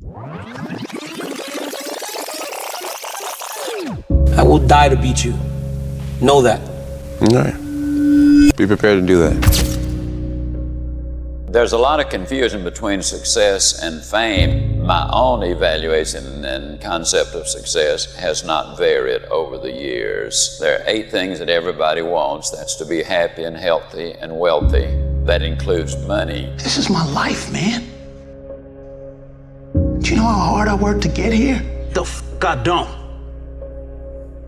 I will die to beat you. Know that. All right. Be prepared to do that. There's a lot of confusion between success and fame. My own evaluation and concept of success has not varied over the years. There are 8 things that everybody wants. That's to be happy and healthy and wealthy. That includes money. This is my life, man. Do you know how hard I worked to get here? The f*** I don't.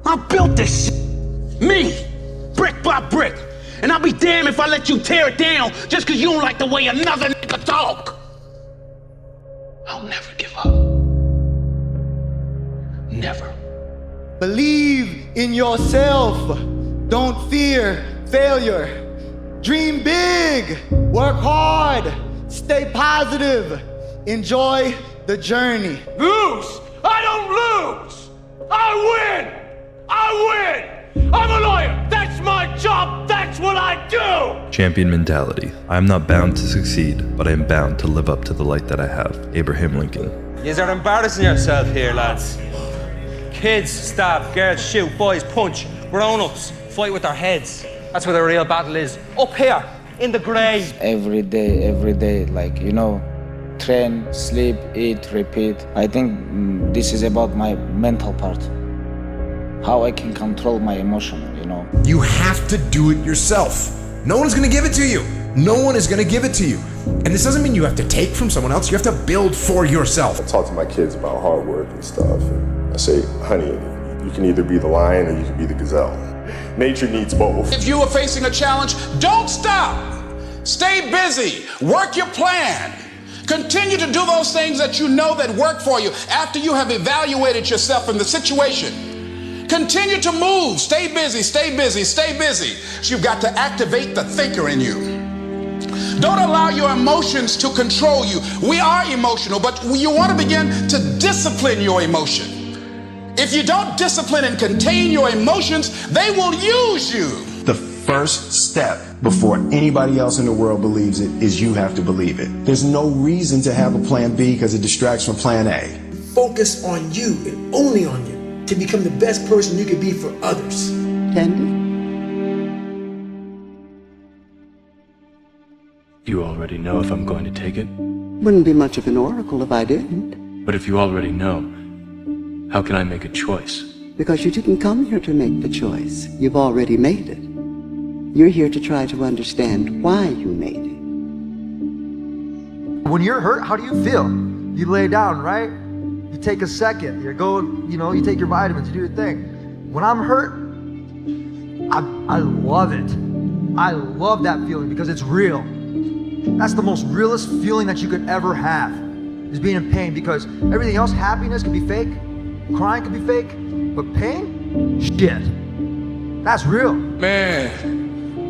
I built this shit. Me, brick by brick. And I'll be damned if I let you tear it down just because you don't like the way another nigga talk. I'll never give up. Never. Believe in yourself. Don't fear failure. Dream big. Work hard. Stay positive. Enjoy the journey. Lose! I don't lose! I win! I win! I'm a lawyer! That's my job! That's what I do! Champion mentality. I am not bound to succeed, but I am bound to live up to the light that I have. Abraham Lincoln. You are embarrassing yourself here, lads. Kids stab, girls shoot, boys punch, grown-ups fight with their heads. That's where the real battle is. Up here, in the grave. Every day, like, train, sleep, eat, repeat. I think this is about my mental part. How I can control my emotion, You have to do it yourself. No one is going to give it to you. No one is going to give it to you. And this doesn't mean you have to take from someone else. You have to build for yourself. I talk to my kids about hard work and stuff. And I say, honey, you can either be the lion or you can be the gazelle. Nature needs both. If you are facing a challenge, don't stop. Stay busy. Work your plan. Continue to do those things that you know that work for you after you have evaluated yourself in the situation. Continue to move. Stay busy, stay busy, stay busy. So you've got to activate the thinker in you. Don't allow your emotions to control you. We are emotional, but you want to begin to discipline your emotion. If you don't discipline and contain your emotions, they will use you. The first step before anybody else in the world believes it is you have to believe it. There's no reason to have a plan B because it distracts from plan A. Focus on you and only on you to become the best person you can be for others. Candy? You already know if I'm going to take it. Wouldn't be much of an oracle if I didn't. But if you already know, how can I make a choice? Because you didn't come here to make the choice. You've already made it. You're here to try to understand why you made it. When you're hurt, how do you feel? You lay down, right? You take a second, you go, you take your vitamins, you do your thing. When I'm hurt, I love it. I love that feeling because it's real. That's the most realest feeling that you could ever have, is being in pain, because everything else, happiness can be fake, crying can be fake, but pain, shit, that's real. Man,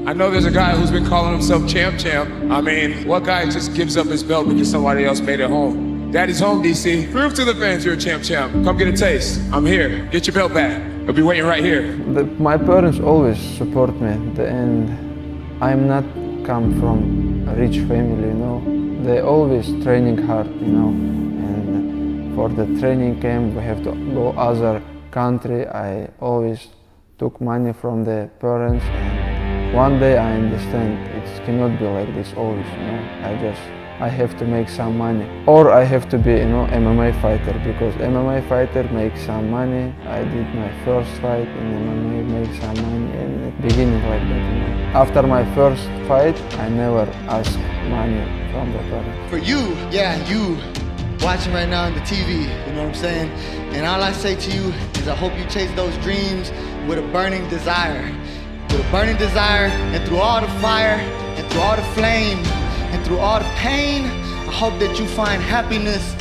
I know there's a guy who's been calling himself champ. I mean, what guy just gives up his belt because somebody else made it home? Daddy's home, DC. Prove to the fans you're a champ. Come get a taste. I'm here. Get your belt back. I'll be waiting right here. My parents always support me, and I'm not come from a rich family, They always training hard, And for the training camp, we have to go other country. I always took money from the parents, and one day I understand it cannot be like this always, I have to make some money, or I have to be, MMA fighter, because MMA fighter makes some money. I did my first fight in MMA, make some money, and it beginning like that, After my first fight, I never asked money from the parents. For you, you watching right now on the TV, you know what I'm saying? And all I say to you is I hope you chase those dreams with a burning desire. With a burning desire, and through all the fire, and through all the flame, and through all the pain, I hope that you find happiness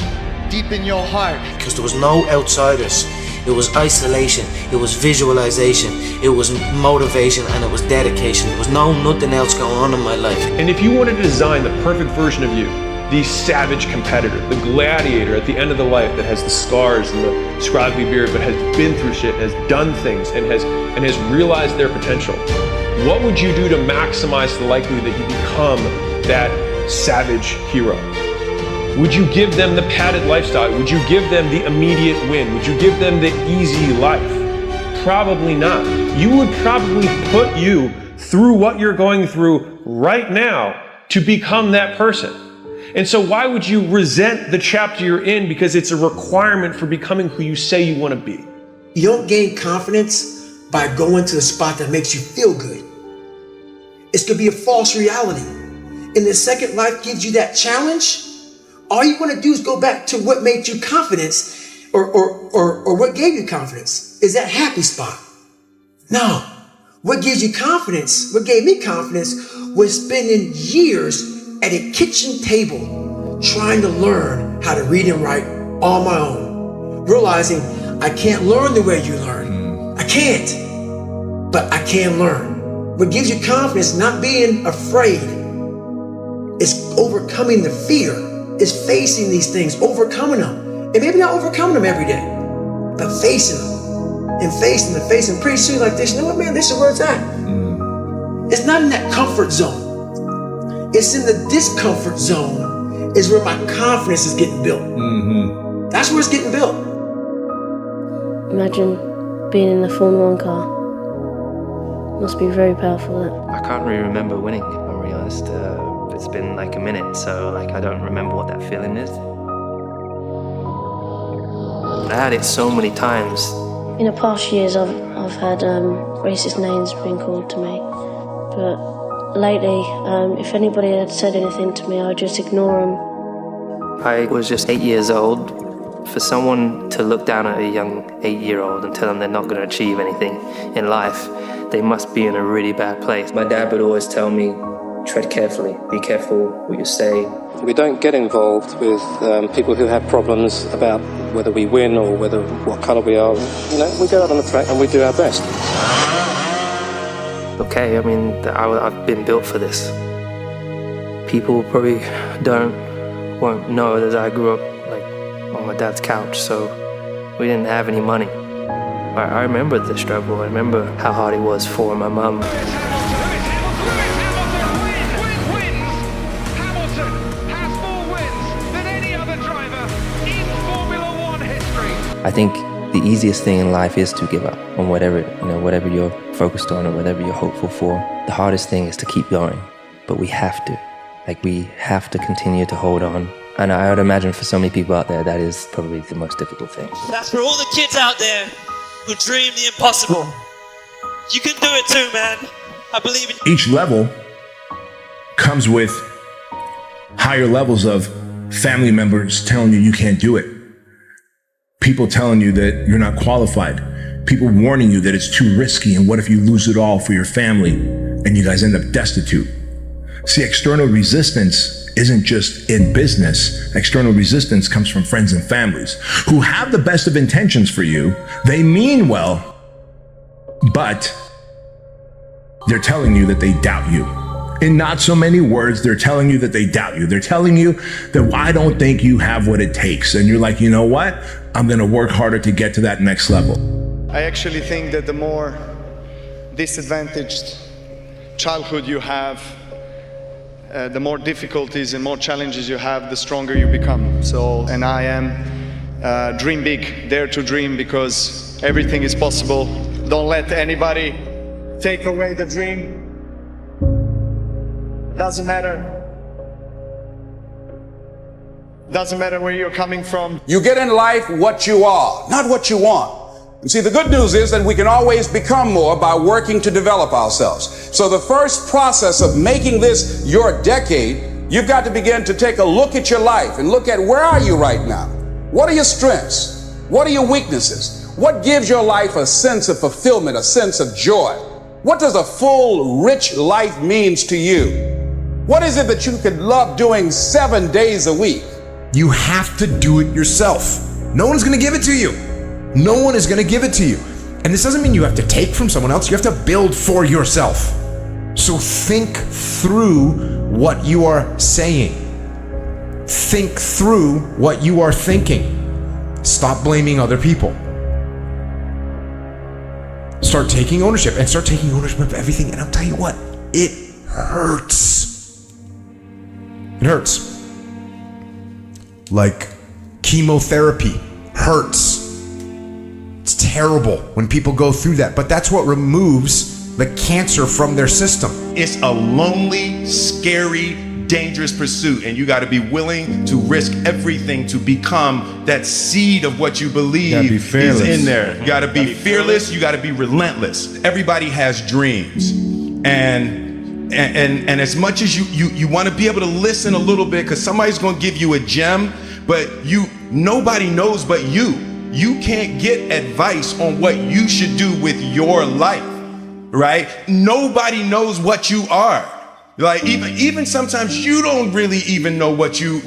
deep in your heart. Because there was no outsiders. It was isolation, it was visualization, it was motivation, and it was dedication. There was nothing else going on in my life. And if you wanted to design the perfect version of you, the savage competitor, the gladiator at the end of the life that has the scars and the scraggly beard, but has been through shit, has done things, and has realized their potential, what would you do to maximize the likelihood that you become that savage hero? Would you give them the padded lifestyle? Would you give them the immediate win? Would you give them the easy life? Probably not. You would probably put you through what you're going through right now to become that person. And so why would you resent the chapter you're in because it's a requirement for becoming who you say you want to be? You don't gain confidence by going to a spot that makes you feel good. It's going to be a false reality. And the second life gives you that challenge, all you want to do is go back to what made you confidence or what gave you confidence. Is that happy spot? No. What gives you confidence, what gave me confidence, was spending years at a kitchen table trying to learn how to read and write on my own. Realizing I can't learn the way you learn. I can't, but I can learn. What gives you confidence, not being afraid, is overcoming the fear, is facing these things, overcoming them. And maybe not overcoming them every day, but facing them. And facing and facing. Pretty soon like this, you know what, man, this is where it's at. It's not in that comfort zone. It's in the discomfort zone is where my confidence is getting built. That's where it's getting built. Imagine being in a Formula 1 car. Must be very powerful, that. I can't really remember winning, if I'm really honest. It's been like a minute, so like I don't remember what that feeling is. I had it so many times. In the past years, I've had racist names being called to me, but lately, if anybody had said anything to me, I'd just ignore them. I was just 8 years old. For someone to look down at a young 8-year-old and tell them they're not going to achieve anything in life, they must be in a really bad place. My dad would always tell me, tread carefully, be careful what you say. We don't get involved with people who have problems about whether we win or what colour we are. You know, we go out on the track and we do our best. Okay, I mean, I've been built for this. People probably won't know that I grew up like on my dad's couch, so we didn't have any money. I remember the struggle. I remember how hard it was for my mum. I think the easiest thing in life is to give up on whatever you're focused on or whatever you're hopeful for. The hardest thing is to keep going, but we have to continue to hold on. And I would imagine for so many people out there, that is probably the most difficult thing. That's for all the kids out there who dream the impossible. You can do it too, man. I believe in you. Each level comes with higher levels of family members telling you can't do it. People telling you that you're not qualified. People warning you that it's too risky and what if you lose it all for your family and you guys end up destitute. See, external resistance isn't just in business. External resistance comes from friends and families who have the best of intentions for you. They mean well, but they're telling you that they doubt you. In not so many words, they're telling you that they doubt you. They're telling you that, well, I don't think you have what it takes. And you're like, you know what? I'm gonna work harder to get to that next level. I actually think that the more disadvantaged childhood you have, the more difficulties and more challenges you have, the stronger you become. So, and I am dream big, dare to dream, because everything is possible. Don't let anybody take away the dream. Doesn't matter. Doesn't matter where you're coming from. You get in life what you are, not what you want. And see, the good news is that we can always become more by working to develop ourselves. So the first process of making this your decade, you've got to begin to take a look at your life and look at where are you right now? What are your strengths? What are your weaknesses? What gives your life a sense of fulfillment, a sense of joy? What does a full, rich life means to you? What is it that you could love doing 7 days a week? You have to do it yourself. No one's gonna give it to you. No one is gonna give it to you. And this doesn't mean you have to take from someone else. You have to build for yourself. So think through what you are saying. Think through what you are thinking. Stop blaming other people. Start taking ownership and start taking ownership of everything. And I'll tell you what, it hurts. It hurts. Like chemotherapy hurts. It's terrible when people go through that, but that's what removes the cancer from their system. It's a lonely, scary, dangerous pursuit, and you got to be willing to risk everything to become that seed of what you believe is in there. You got to be fearless. You got to be relentless. Everybody has dreams, and as much as you want to be able to listen a little bit, because somebody's going to give you a gem, but nobody knows but you. You can't get advice on what you should do with your life, right? Nobody knows what you are. Like even sometimes you don't really even know what you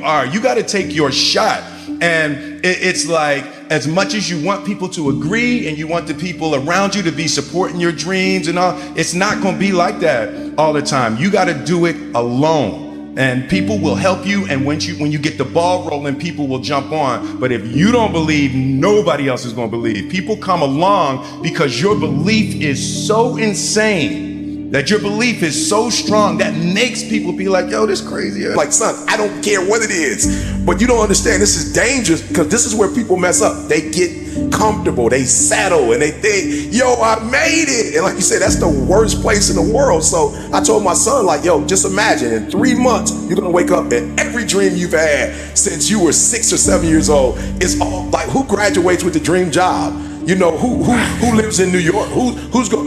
are. You got to take your shot. And it's like, as much as you want people to agree and you want the people around you to be supporting your dreams and all, it's not going to be like that all the time. You got to do it alone. And people will help you, and when you get the ball rolling, people will jump on. But if you don't believe, nobody else is going to believe. People come along because your belief is so insane, that your belief is so strong, that makes people be like, yo, this crazy. Like, son, I don't care what it is, but you don't understand this is dangerous, because this is where people mess up. They get comfortable, they settle, and they think, yo, I made it. And like you said, that's the worst place in the world. So I told my son, like, yo, just imagine in 3 months, you're gonna wake up and every dream you've had since you were 6 or 7 years old is all like, who graduates with the dream job? You know, who lives in New York?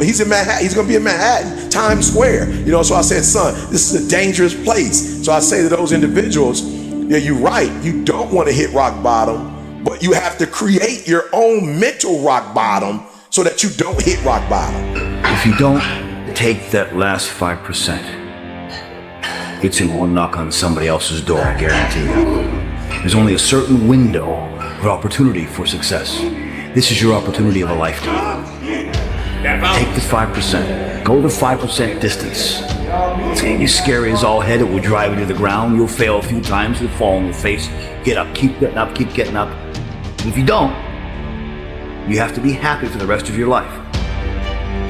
He's in Manhattan. He's gonna be in Manhattan, Times Square. You know, so I said, son, this is a dangerous place. So I say to those individuals, yeah, you're right. You don't want to hit rock bottom, but you have to create your own mental rock bottom so that you don't hit rock bottom. If you don't take that last 5%, it's in one knock on somebody else's door, I guarantee you. There's only a certain window of opportunity for success. This is your opportunity of a lifetime. Take the 5%. Go the 5% distance. It's gonna be scary as all head. It will drive you to the ground. You'll fail a few times. You'll fall on your face. Get up, keep getting up, keep getting up. And if you don't, you have to be happy for the rest of your life.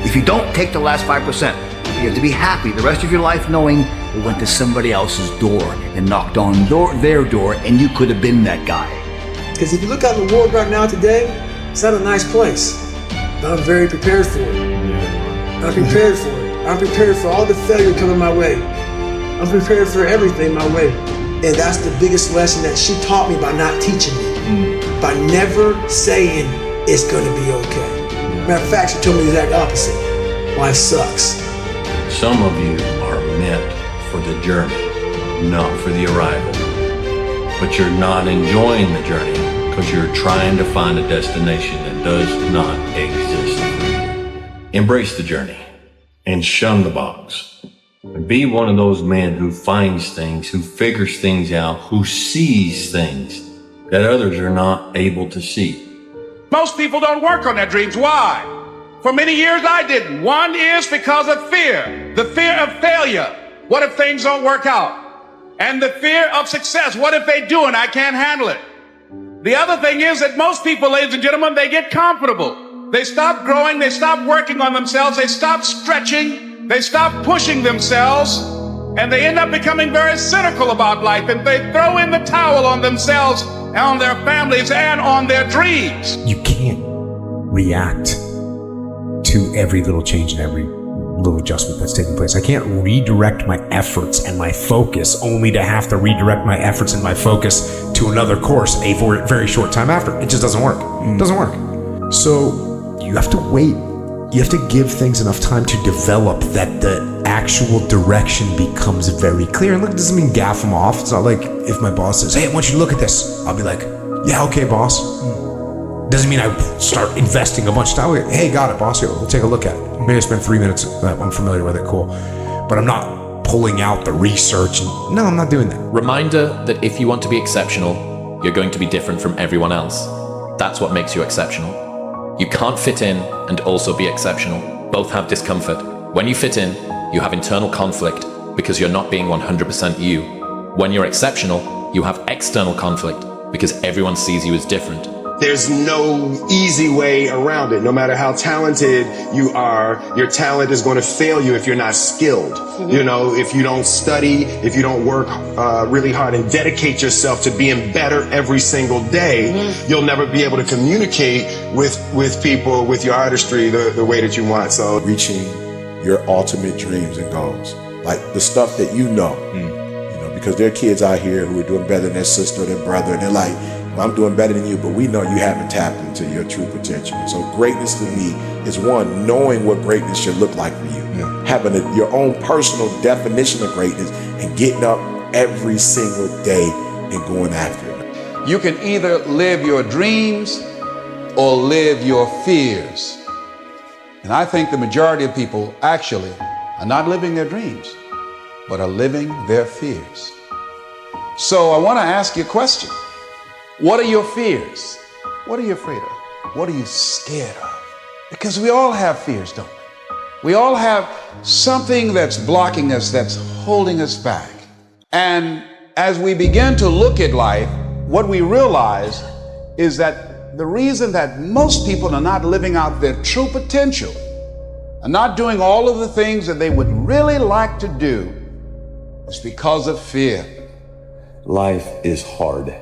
If you don't take the last 5%, you have to be happy the rest of your life knowing it went to somebody else's door and knocked on their door, and you could have been that guy. Because if you look out in the world right now today, it's not a nice place. But I'm very prepared for it. I'm prepared for it. I'm prepared for all the failure coming my way. I'm prepared for everything my way. And that's the biggest lesson that she taught me by not teaching me. By never saying it's gonna be okay. Matter of fact, she told me the exact opposite. Life sucks. Some of you are meant for the journey, not for the arrival. But you're not enjoying the journey because you're trying to find a destination that does not exist for you. Embrace the journey and shun the box. And be one of those men who finds things, who figures things out, who sees things that others are not able to see. Most people don't work on their dreams. Why? For many years I didn't. One is because of fear. The fear of failure. What if things don't work out? And the fear of success. What if they do and I can't handle it? The other thing is that most people, ladies and gentlemen, they get comfortable. They stop growing, they stop working on themselves, they stop stretching, they stop pushing themselves, and they end up becoming very cynical about life, and they throw in the towel on themselves, and on their families, and on their dreams. You can't react to every little change and every little adjustment that's taking place. I can't redirect my efforts and my focus only to have to redirect my efforts and my focus to another course a very short time after. It just doesn't work. It doesn't work. So you have to wait. You have to give things enough time to develop that the actual direction becomes very clear. And look, it doesn't mean gaff them off. It's not like if my boss says, hey, I want you to look at this. I'll be like, yeah, okay, boss. Doesn't mean I start investing a bunch of time. Hey, got it, boss. Here, we'll take a look at it. Maybe I spend 3 minutes. I'm familiar with it. Cool. But I'm not pulling out the research. No, I'm not doing that. Reminder that if you want to be exceptional, you're going to be different from everyone else. That's what makes you exceptional. You can't fit in and also be exceptional. Both have discomfort. When you fit in, you have internal conflict because you're not being 100% you. When you're exceptional, you have external conflict because everyone sees you as different. There's no easy way around it. No matter how talented you are, your talent is going to fail you if you're not skilled. You know, if you don't study, if you don't work really hard and dedicate yourself to being better every single day, you'll never be able to communicate with people, with your artistry, the way that you want. So reaching your ultimate dreams and goals, like the stuff that you know, because there are kids out here who are doing better than their sister or their brother, and they're like, well, I'm doing better than you, but we know you haven't tapped into your true potential. So greatness to me is, one, knowing what greatness should look like for you, having your own personal definition of greatness, and getting up every single day and going after it. You can either live your dreams or live your fears. And I think the majority of people actually are not living their dreams, but are living their fears. So I want to ask you a question. What are your fears? What are you afraid of? What are you scared of? Because we all have fears, don't we? We all have something that's blocking us, that's holding us back. And as we begin to look at life, what we realize is that the reason that most people are not living out their true potential, are not doing all of the things that they would really like to do, is because of fear. Life is hard.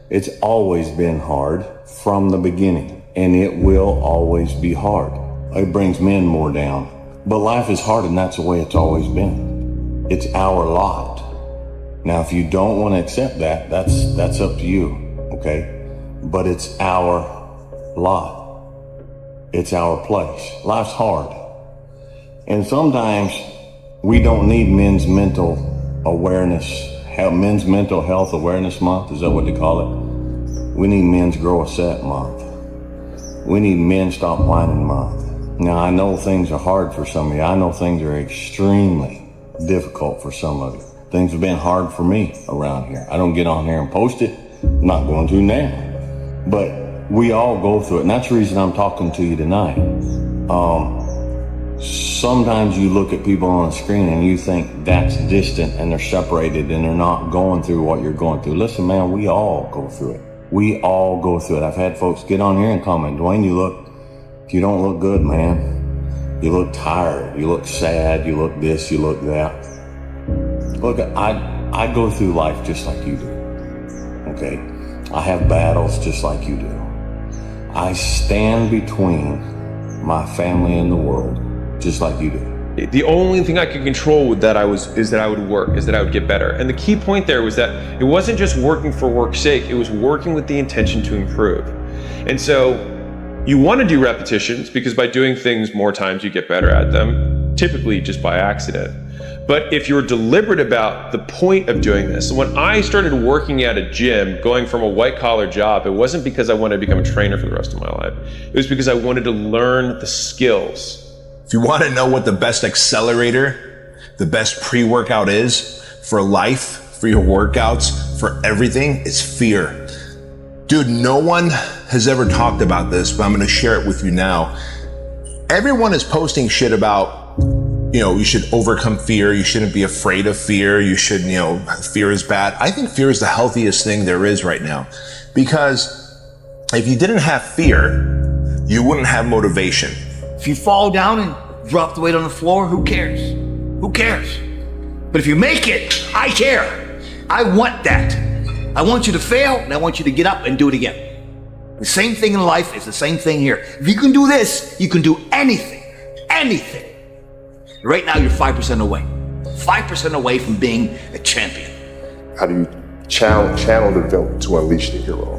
It's always been hard from the beginning, and it will always be hard. It brings men more down. But life is hard, and that's the way it's always been. It's our lot. Now, if you don't want to accept that, that's up to you, okay? But it's our lot. It's our place. Life's hard. And sometimes we don't need men's mental awareness, Men's Mental Health Awareness Month. Is that what they call it? We need Men's Grow a Set Month. We need Men Stop Whining Month. Now, I know things are hard for some of you. I know things are extremely difficult for some of you. Things have been hard for me around here. I don't get on here and post it. I'm not going to now. But we all go through it, and that's the reason I'm talking to you tonight. Sometimes you look at people on the screen and you think that's distant and they're separated and they're not going through what you're going through. Listen, man, we all go through it. We all go through it. I've had folks get on here and comment, Dwayne, you don't look good, man. You look tired. You look sad. You look this, you look that. Look, I go through life just like you do, okay? I have battles just like you do. I stand between my family and the world just like you do. The only thing I could control is that I would work, is that I would get better. And the key point there was that it wasn't just working for work's sake, it was working with the intention to improve. And so you want to do repetitions because by doing things more times you get better at them, typically just by accident. But if you're deliberate about the point of doing this, when I started working at a gym, going from a white collar job, it wasn't because I wanted to become a trainer for the rest of my life. It was because I wanted to learn the skills. If you want to know what the best accelerator, the best pre-workout is for life, for your workouts, for everything, it's fear. Dude, no one has ever talked about this, but I'm going to share it with you now. Everyone is posting shit about, you should overcome fear. You shouldn't be afraid of fear. You should, fear is bad. I think fear is the healthiest thing there is right now, because if you didn't have fear, you wouldn't have motivation. If you fall down and drop the weight on the floor, who cares? Who cares? But if you make it, I care. I want that. I want you to fail, and I want you to get up and do it again. The same thing in life is the same thing here. If you can do this, you can do anything. Anything. Right now, you're 5% away. 5% away from being a champion. How do you channel the villain to unleash the hero?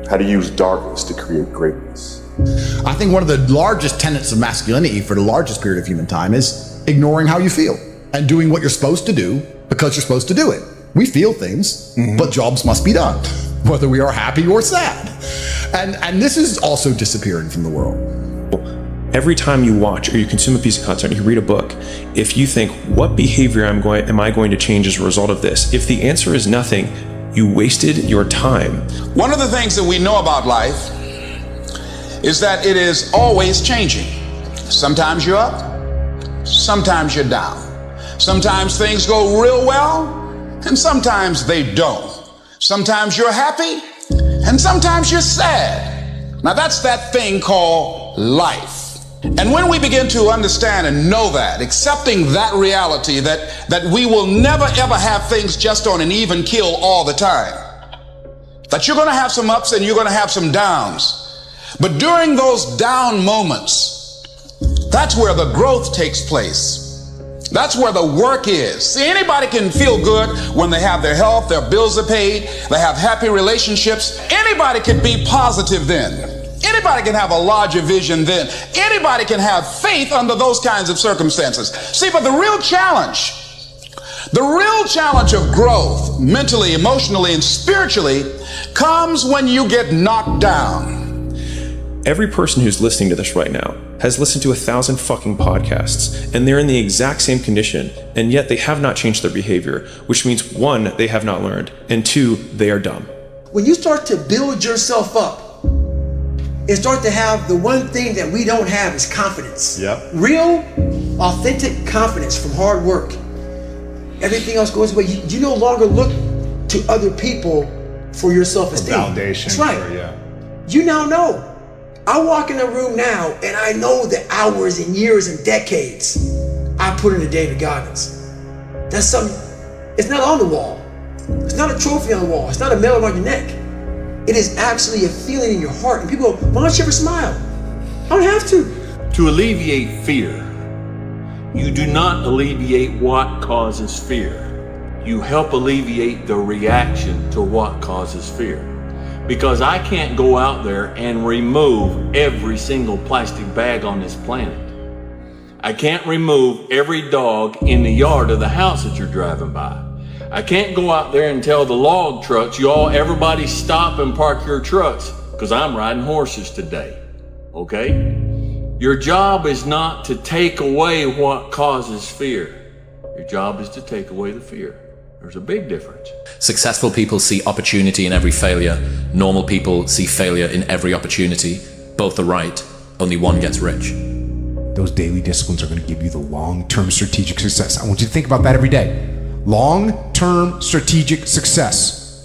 How do you use darkness to create greatness? I think one of the largest tenets of masculinity for the largest period of human time is ignoring how you feel and doing what you're supposed to do because you're supposed to do it. We feel things, but jobs must be done, whether we are happy or sad. And this is also disappearing from the world. Every time you watch or you consume a piece of content, you read a book, if you think, what behavior am I going to change as a result of this? If the answer is nothing, you wasted your time. One of the things that we know about life is that it is always changing. Sometimes you're up, sometimes you're down. Sometimes things go real well, and sometimes they don't. Sometimes you're happy, And sometimes you're sad. Now that's that thing called life. And when we begin to understand and know that, accepting that reality that we will never ever have things just on an even keel all the time, that you're going to have some ups and you're going to have some downs. But during those down moments, that's where the growth takes place. That's where the work is. See, anybody can feel good when they have their health, their bills are paid, they have happy relationships. Anybody can be positive then. Anybody can have a larger vision then. Anybody can have faith under those kinds of circumstances. See, but the real challenge of growth, mentally, emotionally, and spiritually, comes when you get knocked down. Every person who's listening to this right now has listened to 1,000 fucking podcasts, and they're in the exact same condition, and yet they have not changed their behavior, which means 1, they have not learned, and 2, they are dumb. When you start to build yourself up and start to have the one thing that we don't have is confidence. Yep. Real, authentic confidence from hard work. Everything else goes away. You no longer look to other people for your self-esteem. Validation. That's right. You now know. I walk in a room now and I know the hours and years and decades I put into David Goggins. That's something, it's not on the wall. It's not a trophy on the wall. It's not a medal around your neck. It is actually a feeling in your heart. And people go, why don't you ever smile? I don't have to. To alleviate fear, you do not alleviate what causes fear. You help alleviate the reaction to what causes fear. Because I can't go out there and remove every single plastic bag on this planet. I can't remove every dog in the yard of the house that you're driving by. I can't go out there and tell the log trucks, everybody stop and park your trucks, because I'm riding horses today, okay? Your job is not to take away what causes fear. Your job is to take away the fear. There's a big difference. Successful people see opportunity in every failure. Normal people see failure in every opportunity. Both are right. Only one gets rich. Those daily disciplines are going to give you the long-term strategic success. I want you to think about that every day. Long-term strategic success.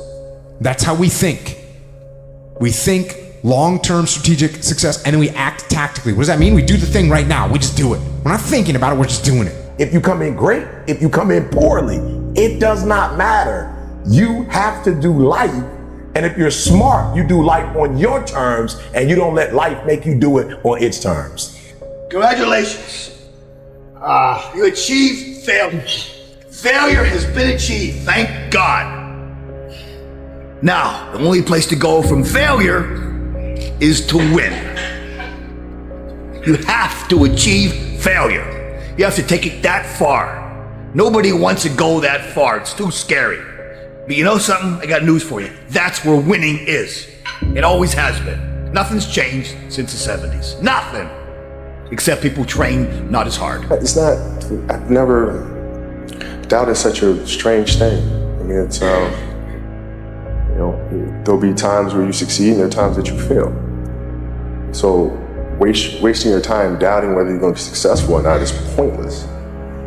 That's how we think. We think long-term strategic success and then we act tactically. What does that mean? We do the thing right now. We just do it. We're not thinking about it. We're just doing it. If you come in great, if you come in poorly, it does not matter. You have to do life. And if you're smart, you do life on your terms and you don't let life make you do it on its terms. Congratulations. You achieved failure. Failure has been achieved, thank God. Now, the only place to go from failure is to win. You have to achieve failure. You have to take it that far. Nobody wants to go that far. It's too scary. But you know something? I got news for you. That's where winning is. It always has been. Nothing's changed since the 70s. Nothing. Except people train not as hard. It's not, I've never, doubt is such a strange thing. I mean, it's, there'll be times where you succeed and there are times that you fail. So wasting your time doubting whether you're going to be successful or not is pointless.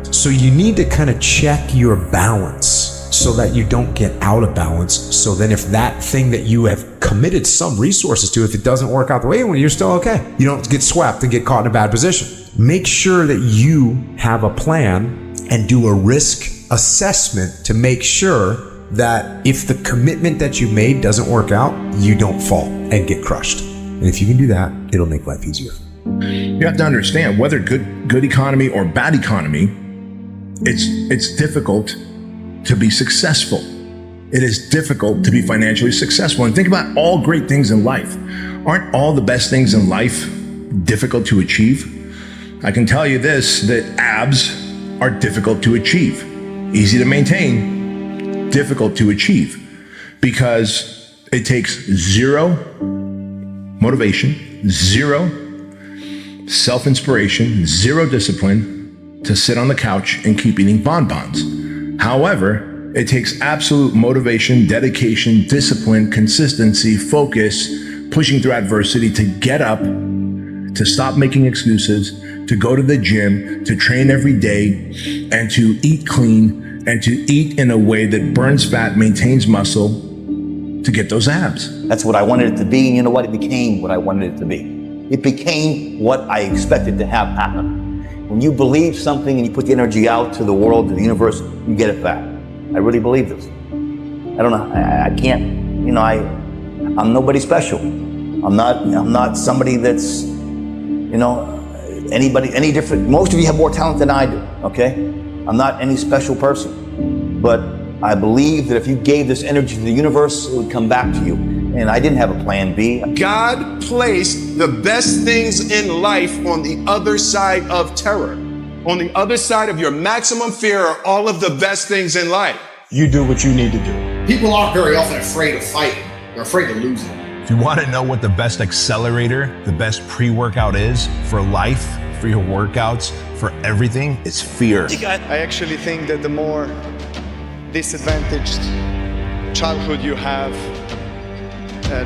So you need to kind of check your balance so that you don't get out of balance. So then if that thing that you have committed some resources to, if it doesn't work out the way you want, you're still okay. You don't get swept and get caught in a bad position. Make sure that you have a plan and do a risk assessment to make sure that if the commitment that you made doesn't work out, you don't fall and get crushed. And if you can do that, it'll make life easier. You have to understand, whether good economy or bad economy, it's difficult to be successful. It is difficult to be financially successful. And think about all great things in life. Aren't all the best things in life difficult to achieve? I can tell you this, that abs are difficult to achieve. Easy to maintain, difficult to achieve, because it takes zero motivation, zero self-inspiration, zero discipline to sit on the couch and keep eating bonbons. However, it takes absolute motivation, dedication, discipline, consistency, focus, pushing through adversity to get up, to stop making excuses, to go to the gym, to train every day, and to eat clean, and to eat in a way that burns fat, maintains muscle, to get those abs. That's what I wanted it to be, and you know what? It became what I wanted it to be. It became what I expected to have happen. When you believe something and you put the energy out to the world, to the universe, you get it back. I really believe this. I don't know, I can't, you know, I'm nobody special. I'm not somebody that's, you know, any different. Most of you have more talent than I do, okay? I'm not any special person, but I believe that if you gave this energy to the universe, it would come back to you. And I didn't have a plan B. God placed the best things in life on the other side of terror. On the other side of your maximum fear are all of the best things in life. You do what you need to do. People aren't very often afraid of fighting. They're afraid of losing. If you want to know what the best accelerator, the best pre-workout is for life, for your workouts, for everything, it's fear. I actually think that the more disadvantaged childhood you have,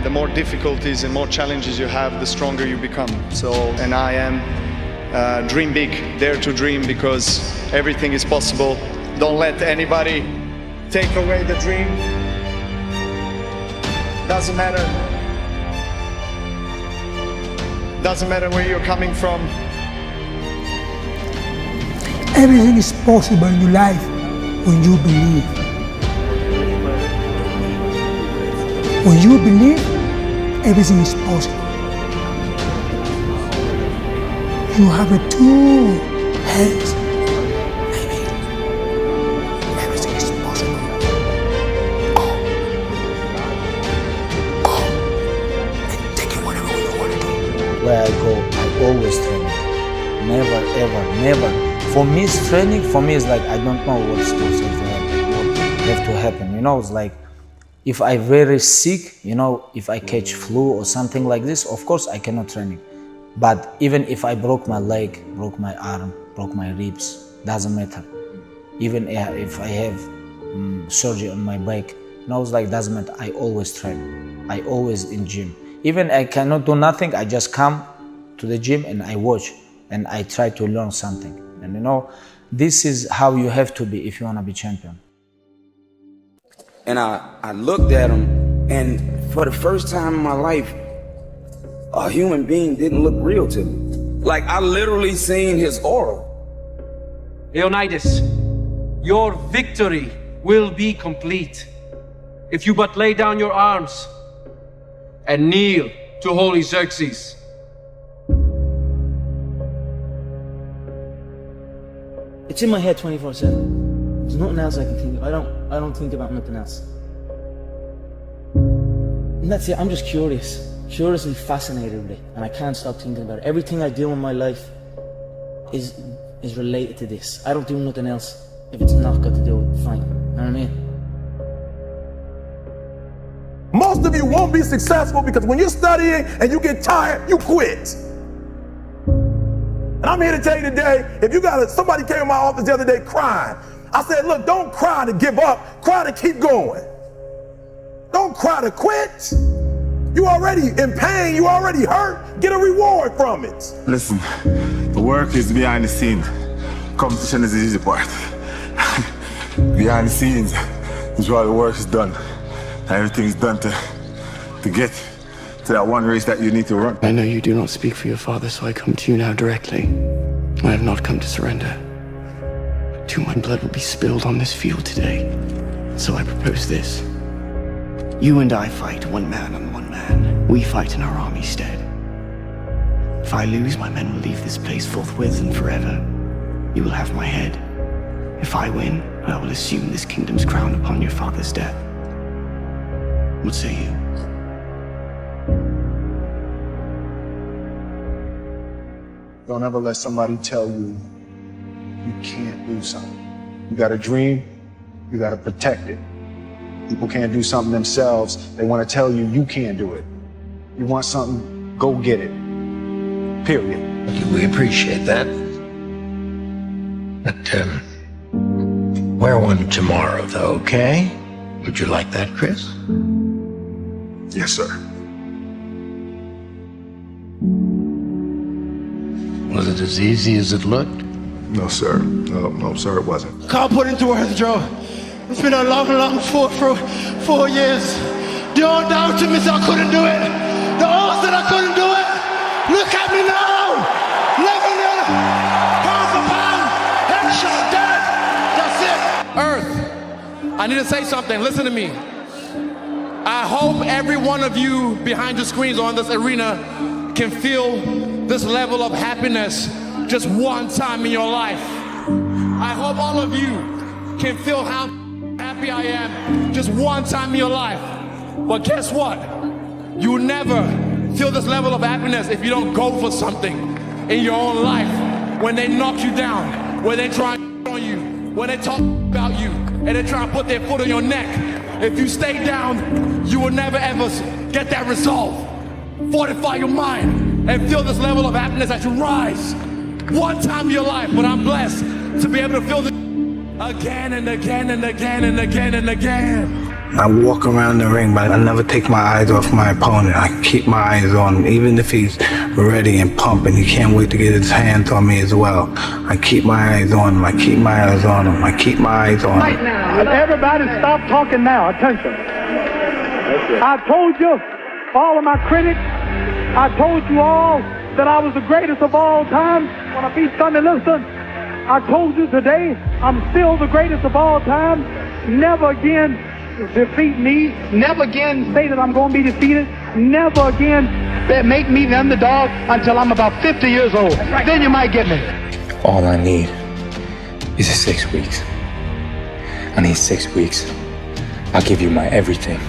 the more difficulties and more challenges you have, the stronger you become. So, and I am dream big, dare to dream, because everything is possible. Don't let anybody take away the dream. Doesn't matter. Doesn't matter where you're coming from. Everything is possible in your life when you believe. When you believe, everything is possible. You have a two hands. Everything is possible. And take it whatever you want to do. Where I go, I always train. Never, ever, never. For me, it's training. For me, it's like I don't know what's going to have to happen. You know, it's like if I'm very sick, you know, if I catch flu or something like this, of course I cannot train. But even if I broke my leg, broke my arm, broke my ribs, doesn't matter. Even if I have surgery on my back, you know, it's like doesn't matter. I always train. I always in gym. Even I cannot do nothing. I just come to the gym and I watch and I try to learn something. And you know, this is how you have to be if you want to be champion. And I looked at him, and for the first time in my life, a human being didn't look real to me. Like, I literally seen his aura. Leonidas, your victory will be complete if you but lay down your arms and kneel to holy Xerxes. It's in my head 24/7. There's nothing else I can think of. I don't think about nothing else. And that's it. I'm just curiously fascinated with it, and I can't stop thinking about it. Everything I do in my life is related to this. I don't do nothing else if it's not got to do with fighting. You know what I mean? Most of you won't be successful because when you're studying and you get tired, you quit. And I'm here to tell you today, if you somebody came in my office the other day crying. I said, look, don't cry to give up, cry to keep going. Don't cry to quit. You already in pain, you already hurt, get a reward from it. Listen, the work is behind the scene. Competition is the easy part. Behind the scenes is where the work is done. Everything's done to get to that one race that you need to run. I know you do not speak for your father, so I come to you now directly. I have not come to surrender. But too much blood will be spilled on this field today. So I propose this. You and I fight, one man on one man. We fight in our army's stead. If I lose, my men will leave this place forthwith and forever. You will have my head. If I win, I will assume this kingdom's crown upon your father's death. What say you? Don't ever let somebody tell you you can't do something. You got a dream, you got to protect it. People can't do something themselves. They want to tell you you can't do it. You want something, go get it. Period. We appreciate that. But wear one tomorrow, though, okay? Would you like that, Chris? Yes, sir. Was it as easy as it looked? No, sir. No, sir, it wasn't. Can't put into words, Joe. It's been a long, long 4 years. The old doubted me said I couldn't do it. The old said I couldn't do it. Look at me now. Living it. Pound for pound. Headshot dead. That's it. Earth, I need to say something. Listen to me. I hope every one of you behind your screens or in this arena can feel this level of happiness just one time in your life. I hope all of you can feel how happy I am just one time in your life. But guess what? You will never feel this level of happiness if you don't go for something in your own life. When they knock you down, when they try on you, when they talk about you, and they try to put their foot on your neck. If you stay down, you will never ever get that resolve. Fortify your mind and feel this level of happiness as you rise. One time in your life, but I'm blessed to be able to feel this again and again and again and again and again. I walk around the ring, but I never take my eyes off my opponent. I keep my eyes on him, even if he's ready and pumping. He can't wait to get his hands on me as well. I keep my eyes on him. I keep my eyes on him. I keep my eyes on him. Right now. Everybody stop talking now. Attention. I told you, all of my critics, I told you all that I was the greatest of all time when I beat Sonny Liston. I told you today, I'm still the greatest of all time. Never again defeat me. Never again say that I'm going to be defeated. Never again make me the underdog until I'm about 50 years old. Then you might get me. All I need is 6 weeks. I need 6 weeks. I'll give you my everything.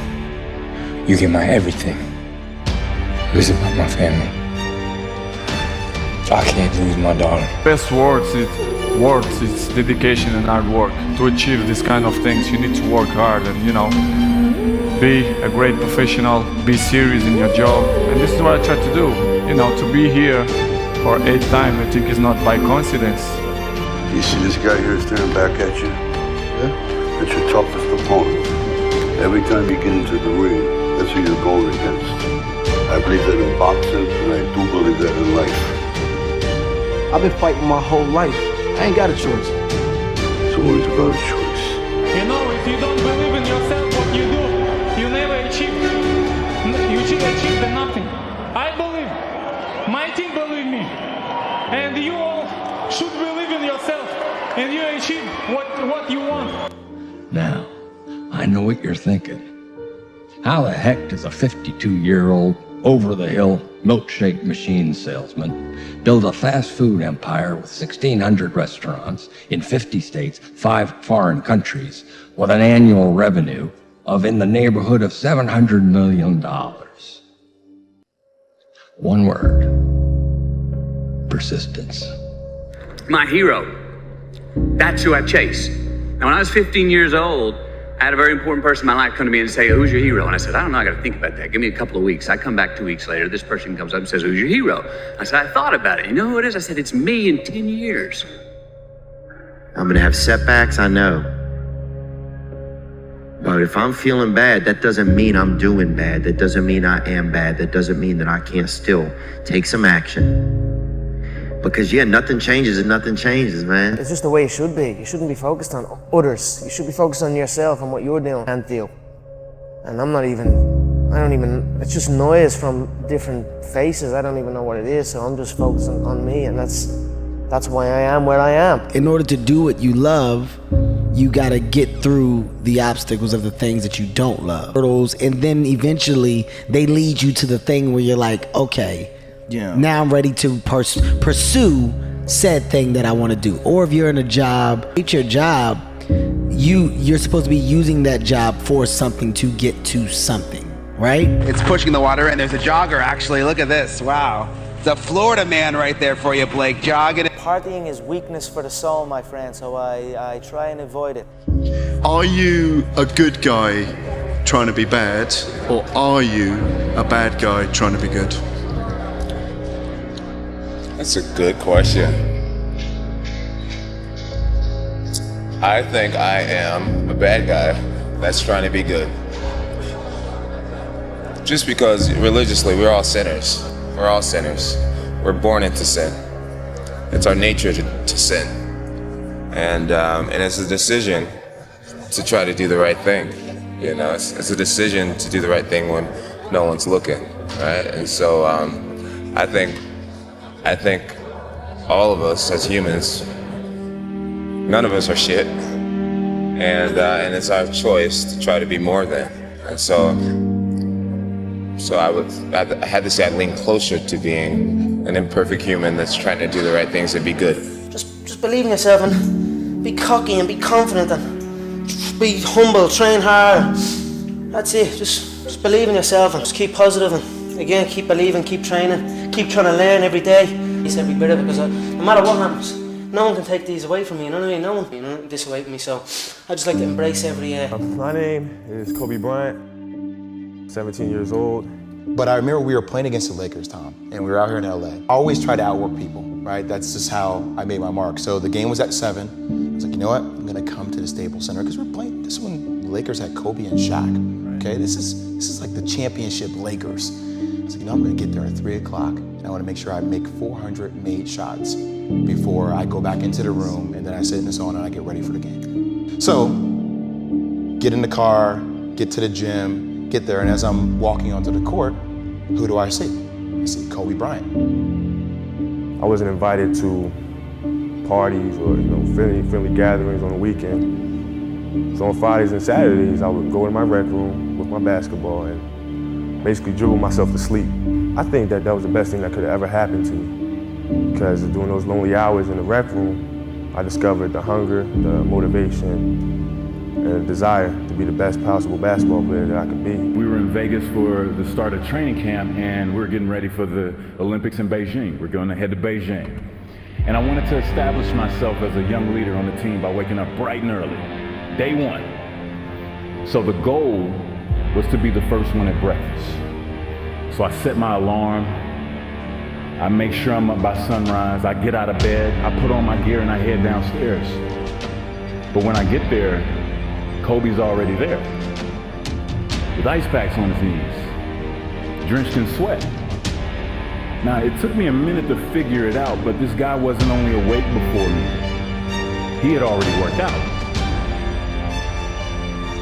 You get my everything. This is about my family. I can't lose my daughter. Best words it's dedication and hard work. To achieve this kind of things, you need to work hard and, be a great professional, be serious in your job. And this is what I try to do. To be here for 8th time, I think is not by coincidence. You see this guy here staring back at you? Yeah? That's your toughest opponent. Every time you get into the ring, that's who you're going against. I believe that in boxing, and I do believe that in life. I've been fighting my whole life. I ain't got a choice. It's always about a choice. If you don't believe in yourself, what you do, you never achieve. You achieve nothing. I believe. My team believe me. And you all should believe in yourself. And you achieve what you want. Now, I know what you're thinking. How the heck does a 52-year-old over-the-hill milkshake machine salesman build a fast food empire with 1,600 restaurants in 50 states, 5 foreign countries, with an annual revenue of in the neighborhood of $700 million? One word: persistence. My hero. That's who I chase. Now, when I was 15 years old, I had a very important person in my life come to me and say, "Who's your hero?" And I said, "I don't know, I got to think about that. Give me a couple of weeks." I come back 2 weeks later. This person comes up and says, "Who's your hero?" I said, "I thought about it. You know who it is?" I said, "It's me in 10 years. I'm gonna have setbacks, I know. But if I'm feeling bad, that doesn't mean I'm doing bad. That doesn't mean I am bad. That doesn't mean that I can't still take some action. Because nothing changes if nothing changes, man. It's just the way it should be. You shouldn't be focused on others. You should be focused on yourself and what you're doing and feel. And it's just noise from different faces. I don't even know what it is, so I'm just focusing on me, and that's why I am where I am. In order to do what you love, you gotta get through the obstacles of the things that you don't love. And then eventually they lead you to the thing where you're like, okay, now I'm ready to pursue said thing that I want to do. Or if you're in a job, it's your job, you're supposed to be using that job for something to get to something, right? It's pushing the water, and there's a jogger actually. Look at this. Wow. It's a Florida man right there for you, Blake, jogging. Partying is weakness for the soul, my friend, so I try and avoid it. Are you a good guy trying to be bad, or are you a bad guy trying to be good? That's a good question. I think I am a bad guy that's trying to be good. Just because religiously we're all sinners. We're all sinners. We're born into sin. It's our nature to sin. And it's a decision to try to do the right thing. You know, it's a decision to do the right thing when no one's looking, right? And so I think all of us as humans, none of us are shit, and it's our choice to try to be more than. And so I had to say I lean closer to being an imperfect human that's trying to do the right things and be good. Just believe in yourself and be cocky and be confident and just be humble, train hard. That's it. Just believe in yourself and just keep positive and again keep believing, keep training, keep trying to learn every day. It's every bit of it because no matter what happens, no one can take these away from me. You know what I mean? No one can take this away from me. So I just like to embrace every. My name is Kobe Bryant, 17 years old. But I remember we were playing against the Lakers, Tom, and we were out here in LA. I always try to outwork people, right? That's just how I made my mark. So the game was at 7. I was like, you know what? I'm gonna come to the Staples Center because we're playing. This is when the Lakers had Kobe and Shaq. Okay, this is like the championship Lakers. I was like, you know, I'm gonna get there at 3 o'clock, and I want to make sure I make 400 made shots before I go back into the room, and then I sit in the sauna and I get ready for the game. So, get in the car, get to the gym. Get there, and as I'm walking onto the court, who do I see? I see Kobe Bryant. I wasn't invited to parties or friendly gatherings on the weekend. So on Fridays and Saturdays, I would go in my rec room with my basketball and basically dribble myself to sleep. I think that was the best thing that could have ever happened to me because during those lonely hours in the rec room, I discovered the hunger, the motivation, and a desire to be the best possible basketball player that I could be. We were in Vegas for the start of training camp, and we were getting ready for the Olympics in Beijing. We're going to head to Beijing. And I wanted to establish myself as a young leader on the team by waking up bright and early, day one. So the goal was to be the first one at breakfast. So I set my alarm. I make sure I'm up by sunrise. I get out of bed, I put on my gear, and I head downstairs. But when I get there, Kobe's already there, with ice packs on his knees, drenched in sweat. Now, it took me a minute to figure it out, but this guy wasn't only awake before me, he had already worked out.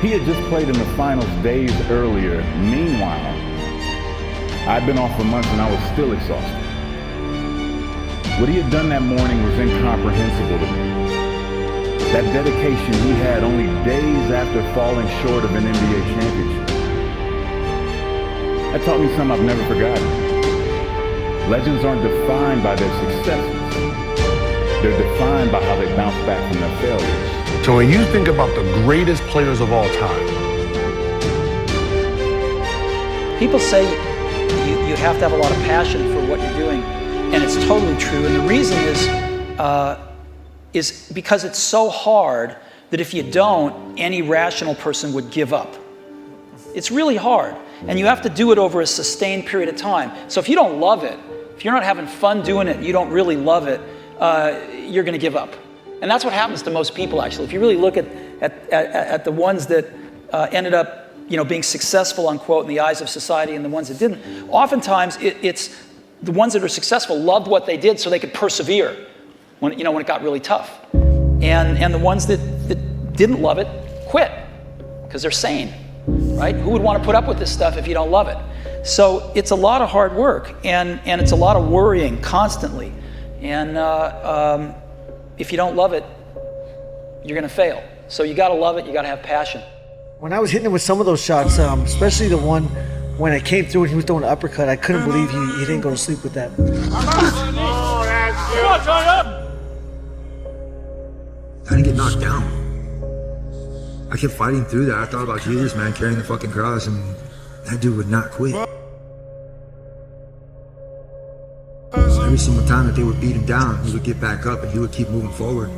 He had just played in the finals days earlier. Meanwhile, I'd been off for months and I was still exhausted. What he had done that morning was incomprehensible to me. That dedication he had only days after falling short of an NBA championship. That taught me something I've never forgotten. Legends aren't defined by their successes. They're defined by how they bounce back from their failures. So when you think about the greatest players of all time, people say you have to have a lot of passion for what you're doing, and it's totally true. And the reason is because it's so hard that if you don't, any rational person would give up. It's really hard, and you have to do it over a sustained period of time. So if you don't love it, if you're not having fun doing it, you don't really love it, you're gonna give up. And that's what happens to most people, actually. If you really look at the ones that ended up being successful, unquote, in the eyes of society and the ones that didn't, oftentimes it's the ones that are successful loved what they did so they could persevere when it got really tough. And the ones that didn't love it quit because they're sane, right? Who would want to put up with this stuff if you don't love it? So it's a lot of hard work and it's a lot of worrying constantly. And if you don't love it, you're gonna fail. So you gotta love it, you gotta have passion. When I was hitting him with some of those shots, especially the one when it came through and he was throwing an uppercut, I couldn't believe he didn't go to sleep with that. I didn't get knocked down. I kept fighting through that. I thought about Jesus, man, carrying the fucking cross, and that dude would not quit. Every single time that they would beat him down, he would get back up and he would keep moving forward.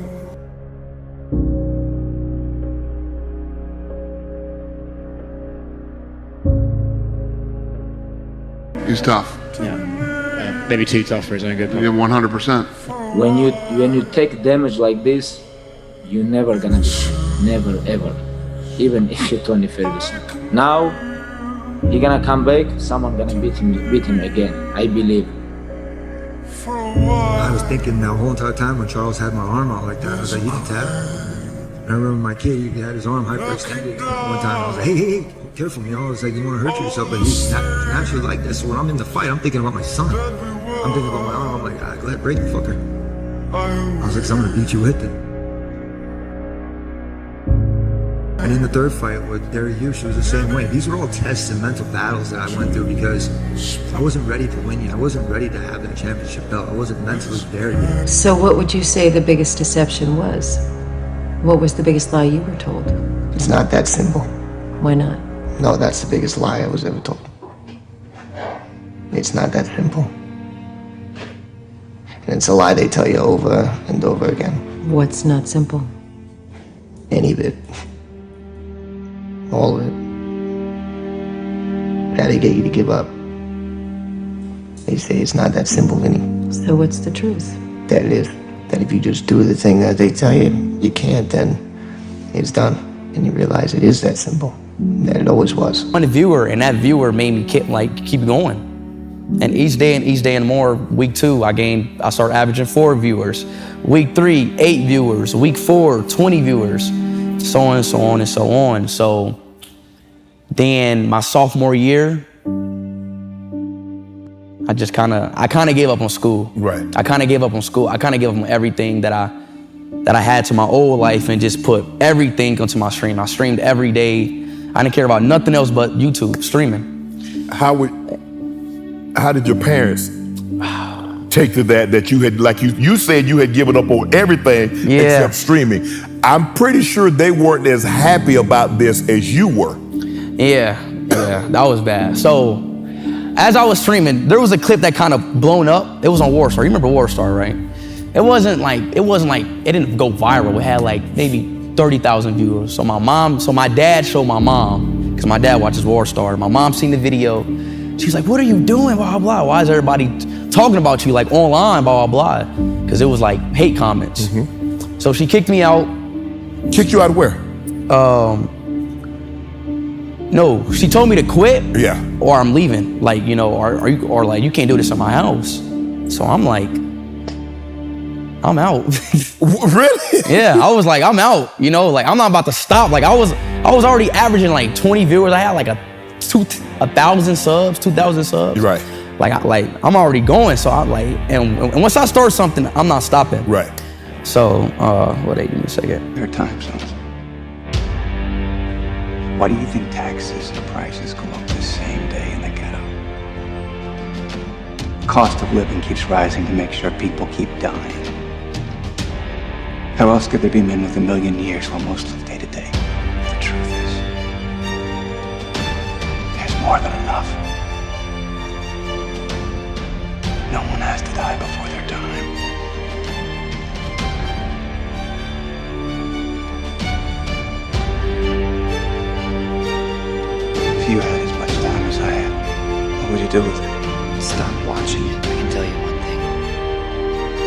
He's tough. Yeah, maybe too tough for his own good. Yeah, 100%. When you take damage like this, you're never gonna be, never ever, even if you're Tony Ferguson. Now he gonna come back, someone gonna beat him again. I believe. I was thinking the whole entire time when Charles had my arm out like that, I was like, he didn't tap. And I remember my kid, he had his arm hyperextended one time. I was like, hey, careful, you know. I was like, you want to hurt yourself, but he's naturally like this. So when I'm in the fight, I'm thinking about my son. I'm thinking about my arm. I'm like, go ahead, break it, fucker. I was like, so I'm gonna beat you with it. And in the third fight with Derek Hughes, it was the same way. These were all tests and mental battles that I went through because I wasn't ready to win yet. I wasn't ready to have that championship belt. I wasn't mentally there yet. So what would you say the biggest deception was? What was the biggest lie you were told? It's not that simple. Why not? No, that's the biggest lie I was ever told. It's not that simple. And it's a lie they tell you over and over again. What's not simple? Any of it. All of it. How they get you to give up. They say it's not that simple, Vinny. So what's the truth? That it is. That if you just do the thing that they tell you you can't, then it's done. And you realize it is that simple. That it always was. I'm a viewer, and that viewer made me keep going. And each day and more, week 2, I started averaging 4 viewers. Week 3, 8 viewers. Week 4, 20 viewers. So on and so on and so on. So then my sophomore year, I kind of gave up on school. Right. I kind of gave up on school. I kind of gave up on everything that I had to my old life and just put everything onto my stream. I streamed every day. I didn't care about nothing else but YouTube streaming. How did your parents take to that you had, like you said, you had given up on everything except streaming? I'm pretty sure they weren't as happy about this as you were. Yeah, that was bad. So as I was streaming, there was a clip that kind of blown up. It was on Warstar. You remember Warstar, right? It wasn't like it didn't go viral. It had like maybe 30,000 viewers. So my dad showed my mom, because my dad watches Warstar. My mom seen the video. She's like, what are you doing, blah, blah, blah. Why is everybody talking about you like online, blah, blah, blah? Because it was like hate comments. Mm-hmm. So she kicked me out. Kicked you out of where? No, she told me to quit. Yeah. Or I'm leaving. Like, you know, or like you can't do this in my house. So I'm like, I'm out. Really? Yeah, I was like, I'm out. You know, like I'm not about to stop. Like I was already averaging like 20 viewers. I had like 1,000 subs, 2,000 subs. Right. Like I'm already going. So I'm like, and once I start something, I'm not stopping. Right. So, give me a second. There are times, why do you think taxes and prices go up the same day in the ghetto? Cost of living keeps rising to make sure people keep dying. How else could there be men with 1 million years while most live day to day? The truth is, there's more than enough. No one has to die before their time. If you had as much time as I had, what would you do with it? Stop watching it. I can tell you one thing.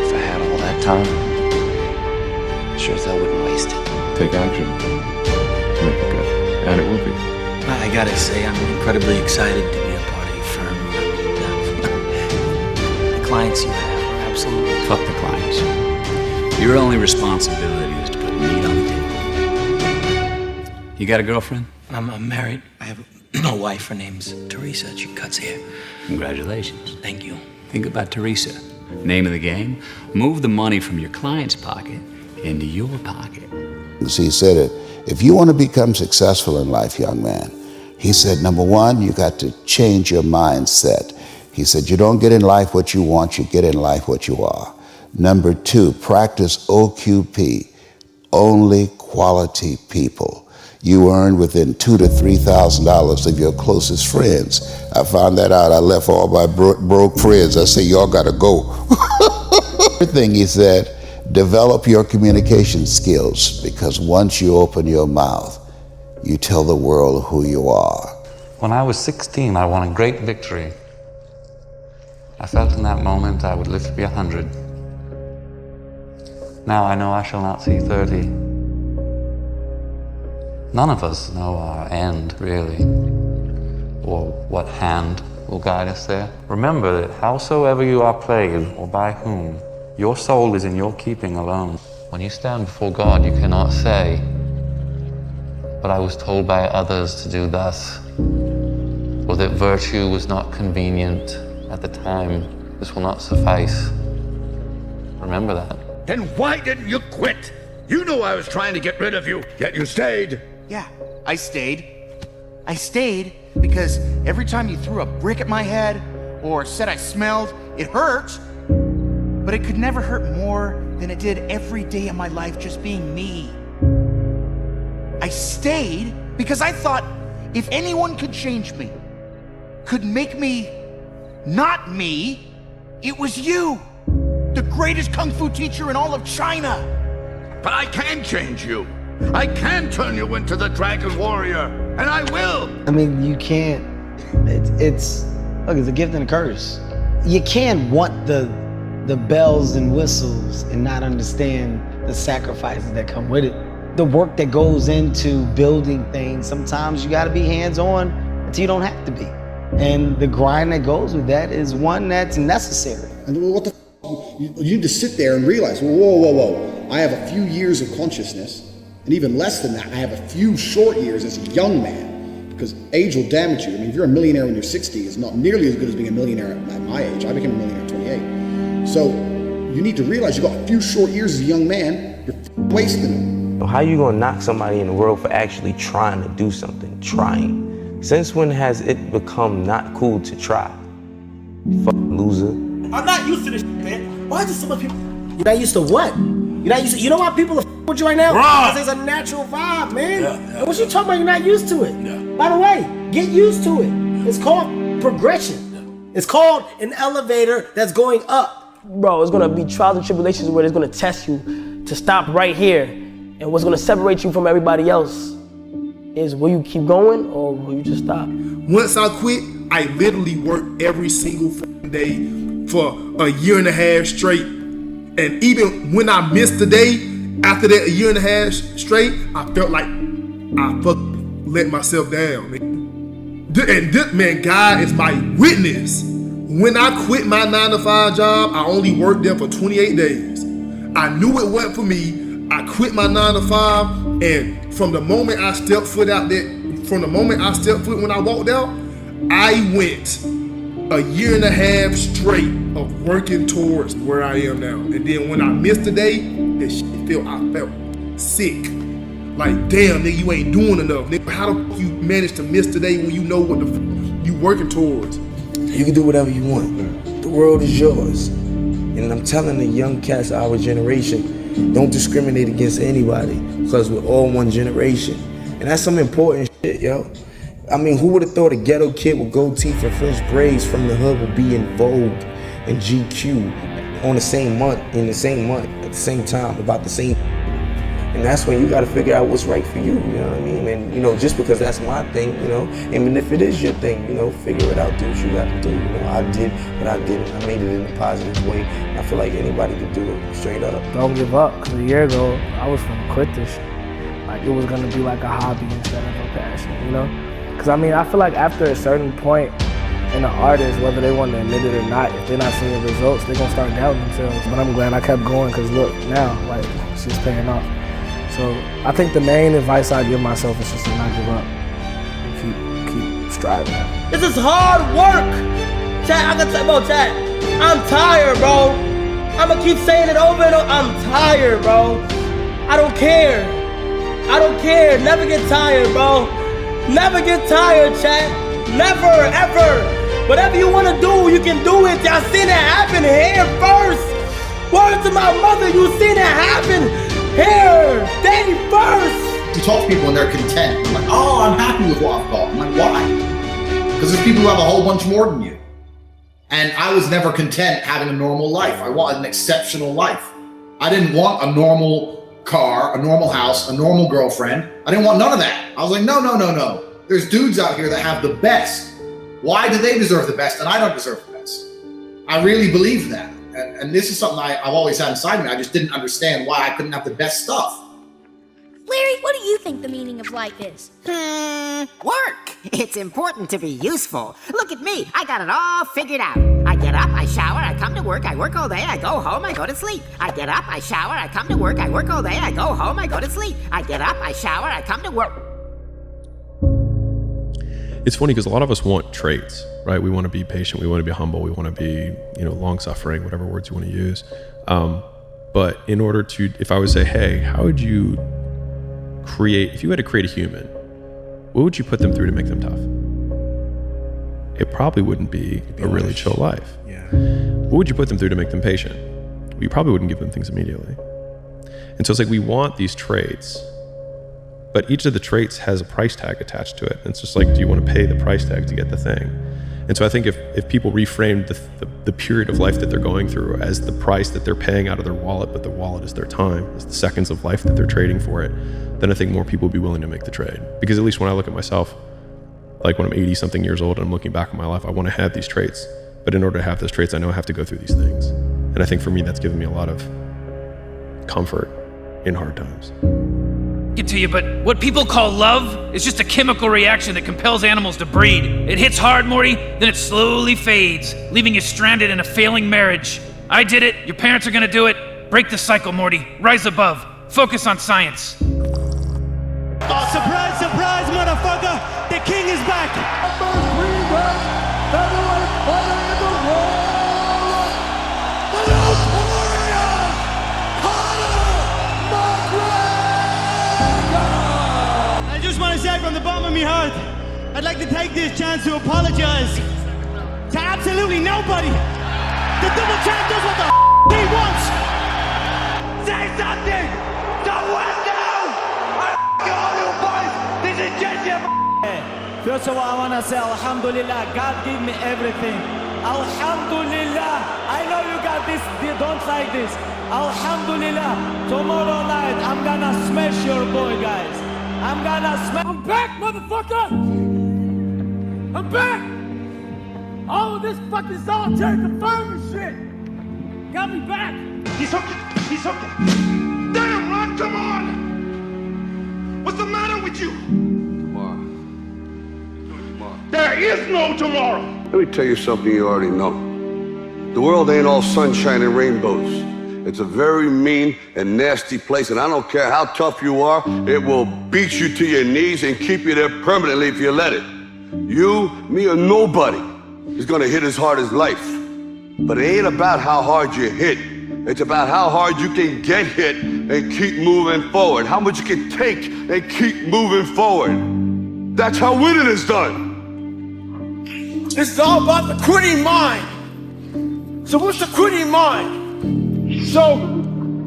If I had all that time, sure as hell wouldn't waste it. Take action. Make it good. And it will be. I gotta say, I'm incredibly excited to be a part of your firm. The clients you have are absolutely... Fuck the clients. Your only responsibility is to put meat on the table. You got a girlfriend? I'm married. I have a wife. Her name's Teresa. She cuts hair. Congratulations. Thank you. Think about Teresa. Name of the game, move the money from your client's pocket into your pocket. He said it, if you want to become successful in life, young man, he said, number one, you got to change your mindset. He said, you don't get in life what you want, you get in life what you are. Number 2, practice OQP, only quality people. You earn within $2,000 to $3,000 of your closest friends. I found that out. I left all my broke friends. I said, y'all gotta go. Third thing he said, develop your communication skills, because once you open your mouth, you tell the world who you are. When I was 16, I won a great victory. I felt in that moment I would live to be 100. Now I know I shall not see 30. None of us know our end, really, or what hand will guide us there. Remember that howsoever you are played, or by whom, your soul is in your keeping alone. When you stand before God, you cannot say, but I was told by others to do thus, or that virtue was not convenient at the time. This will not suffice. Remember that. Then why didn't you quit? You knew I was trying to get rid of you, yet you stayed. Yeah, I stayed. I stayed because every time you threw a brick at my head or said I smelled, it hurt. But it could never hurt more than it did every day of my life just being me. I stayed because I thought if anyone could change me, could make me not me, it was you. The greatest kung fu teacher in all of China. But I can change you. I can turn you into the Dragon Warrior, and I will. I mean, you can't. It's look, it's a gift and a curse. You can't want the bells and whistles and not understand the sacrifices that come with it. The work that goes into building things. Sometimes you got to be hands-on until you don't have to be. And the grind that goes with that is one that's necessary. And what the you need to sit there and realize, whoa. I have a few years of consciousness, and even less than that, I have a few short years as a young man, because age will damage you. I mean, if you're a millionaire when you're 60, it's not nearly as good as being a millionaire at my age. I became a millionaire at 28. So you need to realize you've got a few short years as a young man, you're wasting them. How you gonna knock somebody in the world for actually trying to do something, trying? Since when has it become not cool to try? Fucking loser. I'm not used to this shit, man. Why is so much people? You're not used to what? You're not used to. You know why people are with you right now? Because there's a natural vibe, man. And what you talking about? You're not used to it. By the way, get used to it. It's called progression. It's called an elevator that's going up. Bro, it's gonna be trials and tribulations where it's gonna test you to stop right here. And what's gonna separate you from everybody else is will you keep going or will you just stop? Once I quit, I literally worked every single day for a year and a half straight. And even when I missed a day, after that a year and a half straight, I felt like I fucking let myself down, man. And this, man, God is my witness. When I quit my 9-to-5 job, I only worked there for 28 days. I knew it wasn't for me. I quit my 9-to-5, and from the moment I stepped foot out there, when I walked out, I went a year and a half straight of working towards where I am now. And then when I missed a day, I felt sick. Like, damn, nigga, you ain't doing enough. Nigga, how the fuck you manage to miss the day when you know what the fuck you working towards? You can do whatever you want. The world is yours. And I'm telling the young cats of our generation, don't discriminate against anybody because we're all one generation. And that's some important shit, yo. I mean, who would have thought a ghetto kid with gold teeth and French braids from the hood would be in Vogue and GQ on the same month, at the same time, about the same. And that's when you got to figure out what's right for you, you know what I mean? And, you know, just because that's my thing, you know, even if it is your thing, you know, figure it out, do what you got to do. You know, I did what I did, and I made it in a positive way. And I feel like anybody could do it, straight up. Don't give up, because a year ago, I was gonna quit this shit. Like, it was gonna be like a hobby instead of a passion, you know? Because, I mean, I feel like after a certain point in an artist, whether they want to admit it or not, if they're not seeing results, they're gonna start doubting themselves. But I'm glad I kept going, because look, now, like, it's just paying off. So I think the main advice I give myself is just to not give up and keep striving. This is hard work. Chat, I can tell about chat. I'm tired, bro. I'ma keep saying it over and over. I'm tired, bro. I don't care. I don't care. Never get tired, bro. Never get tired, chat. Never, ever. Whatever you wanna do, you can do it. Y'all seen it happen here first. Word to my mother, you seen it happen here, they first. You talk to people and they're content. I'm like, oh, I'm happy with what I've got. I'm like, why? Because there's people who have a whole bunch more than you. And I was never content having a normal life. I wanted an exceptional life. I didn't want a normal car, a normal house, a normal girlfriend. I didn't want none of that. I was like, no. There's dudes out here that have the best. Why do they deserve the best and I don't deserve the best? I really believe that. And this is something I've always had inside me. I just didn't understand why I couldn't have the best stuff. Larry, what do you think the meaning of life is? Work. It's important to be useful. Look at me. I got it all figured out. I I get up, I shower, I come to work, I work all day, I go home, I go to sleep. I get up, I shower, I come to work, I work all day, I go home, I go to sleep. I get up, I shower, I come to work. It's funny because a lot of us want traits, right? We want to be patient, we want to be humble, we want to be, long-suffering, whatever words you want to use. But in order to, if I would say, hey, how would you create, if you had to create a human, what would you put them through to make them tough? It probably wouldn't be a really chill life. Yeah. What would you put them through to make them patient? Well, you probably wouldn't give them things immediately. And so it's like we want these traits, but each of the traits has a price tag attached to it. And it's just like, do you want to pay the price tag to get the thing? And so I think if people reframe the period of life that they're going through as the price that they're paying out of their wallet, but the wallet is their time, it's the seconds of life that they're trading for it, then I think more people will be willing to make the trade. Because at least when I look at myself, like when I'm 80 something years old and I'm looking back on my life, I want to have these traits. But in order to have those traits, I know I have to go through these things. And I think for me, that's given me a lot of comfort in hard times. Get to you, but what people call love is just a chemical reaction that compels animals to breed. It hits hard, Morty, then it slowly fades, leaving you stranded in a failing marriage. I did it, your parents are gonna do it. Break the cycle, Morty. Rise above. Focus on science. Oh, surprise, surprise, motherfucker! The king is back! I just want to say from the bottom of my heart, I'd like to take this chance to apologize to absolutely nobody. The double champ does what the he wants. Say something! Don't win now! All you boys, this is just your First of all, I want to say Alhamdulillah, God gave me everything. Alhamdulillah, I know you got this, you don't like this. Alhamdulillah, tomorrow night I'm gonna smash your boy, guys. I'm gonna smash. I'm back, motherfucker! I'm back! All of this fucking solitary confinement shit got me back. He's hooked. He's hooked. Damn, Ron, come on! What's the matter with you? Tomorrow. There is no tomorrow. Let me tell you something you already know. The world ain't all sunshine and rainbows. It's a very mean and nasty place, and I don't care how tough you are, it will beat you to your knees and keep you there permanently if you let it. You, me, or nobody is gonna hit as hard as life. But it ain't about how hard you hit. It's about how hard you can get hit and keep moving forward. How much you can take and keep moving forward. That's how winning is done. This is all about the quitting mind. So what's the quitting mind? So,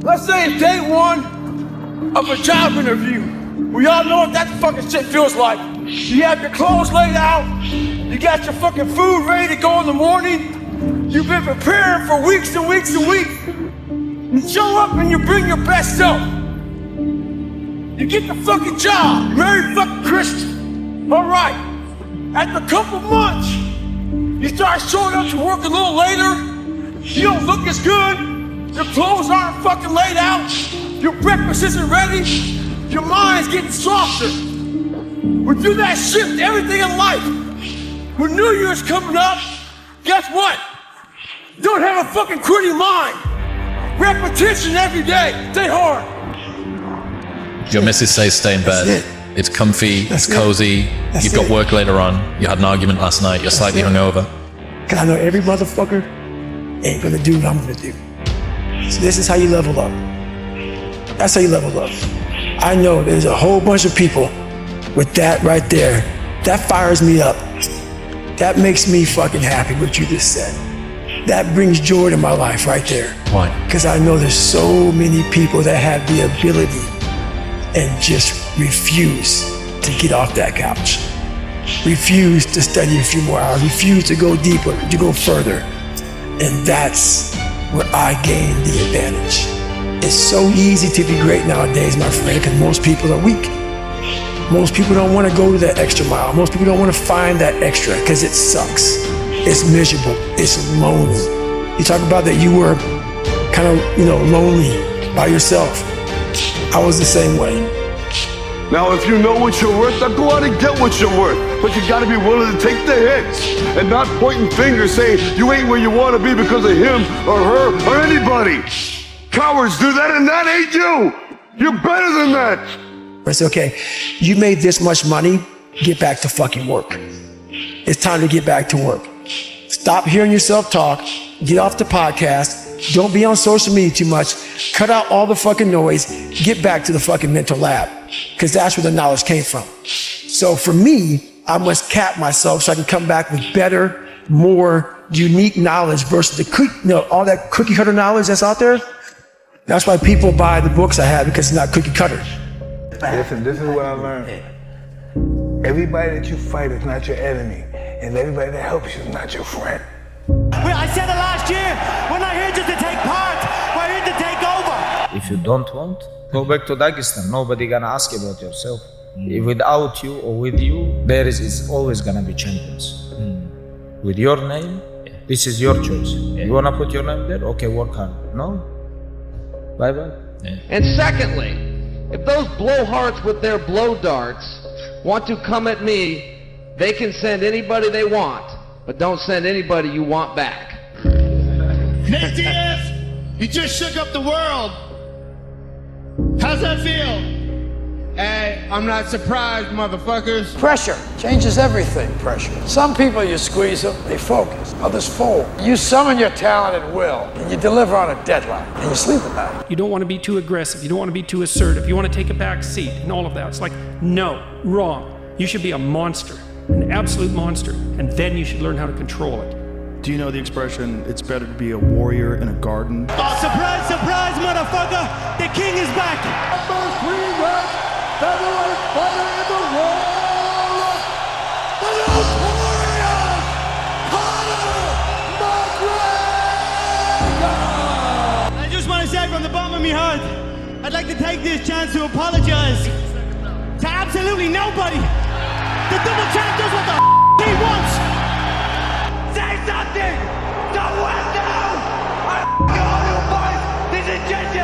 let's say it's day one of a job interview. We all know what that fucking shit feels like. You have your clothes laid out, you got your fucking food ready to go in the morning, you've been preparing for weeks and weeks and weeks. You show up and you bring your best self. You get the fucking job, Merry fucking Christian. All right, after a couple months, you start showing up to work a little later, you don't look as good, your clothes aren't fucking laid out, your breakfast isn't ready, your mind's getting softer. We do that shit to everything in life. When New Year's coming up, guess what? You don't have a fucking quitting mind. Repetition every day, stay hard. Your missus says stay in bed. It's comfy, it's cozy, you've got work later on, you had an argument last night, you're slightly hungover. Cause I know every motherfucker ain't gonna do what I'm gonna do. So this is how you level up. That's how you level up. I know there's a whole bunch of people with that right there. That fires me up. That makes me fucking happy what you just said. That brings joy to my life right there. Why? Because I know there's so many people that have the ability and just refuse to get off that couch. Refuse to study a few more hours. Refuse to go deeper, to go further. And that's where I gain the advantage. It's so easy to be great nowadays, my friend, because most people are weak. Most people don't want to go to that extra mile. Most people don't want to find that extra because it sucks. It's miserable. It's lonely. You talk about that you were kind of, lonely by yourself. I was the same way. Now, if you know what you're worth, now go out and get what you're worth. But you gotta be willing to take the hits and not pointing fingers saying you ain't where you wanna be because of him or her or anybody. Cowards do that, and that ain't you. You're better than that. I said, okay, you made this much money, get back to fucking work. It's time to get back to work. Stop hearing yourself talk, get off the podcast, don't be on social media too much, cut out all the fucking noise, get back to the fucking mental lab, because that's where the knowledge came from. So for me, I must cap myself so I can come back with better, more unique knowledge versus all that cookie cutter knowledge that's out there. That's why people buy the books I have, because it's not cookie cutter. Listen, this is what I learned. Everybody that you fight is not your enemy, and everybody that helps you is not your friend. Well, I said it last year. We're not here just to take part. We're here to take over. If you don't want, go back to Dagestan. Nobody gonna ask you about yourself. Without you or with you, there is always gonna be champions. With your name, this is your choice. You wanna put your name there? Okay, work hard. No? Bye-bye. And secondly, if those blowhards with their blow darts want to come at me, they can send anybody they want, but don't send anybody you want back. Nate Diaz, you just shook up the world. How's that feel? Hey, I'm not surprised, motherfuckers. Pressure changes everything, pressure. Some people, you squeeze them, they focus. Others fold. You summon your talent at will, and you deliver on a deadline, and you sleep at night. You don't want to be too aggressive. You don't want to be too assertive. You want to take a back seat and all of that. It's like, no, wrong. You should be a monster, an absolute monster, and then you should learn how to control it. Do you know the expression, it's better to be a warrior in a garden? Oh, surprise, surprise, motherfucker! The king is back! Number 3 ranked featherweight fighter in the world, the notorious Conor McGregor! I just want to say from the bottom of my heart, I'd like to take this chance to apologize to absolutely nobody. The double champ does what the he wants. Say something! Don't win now! I all you boys! This is just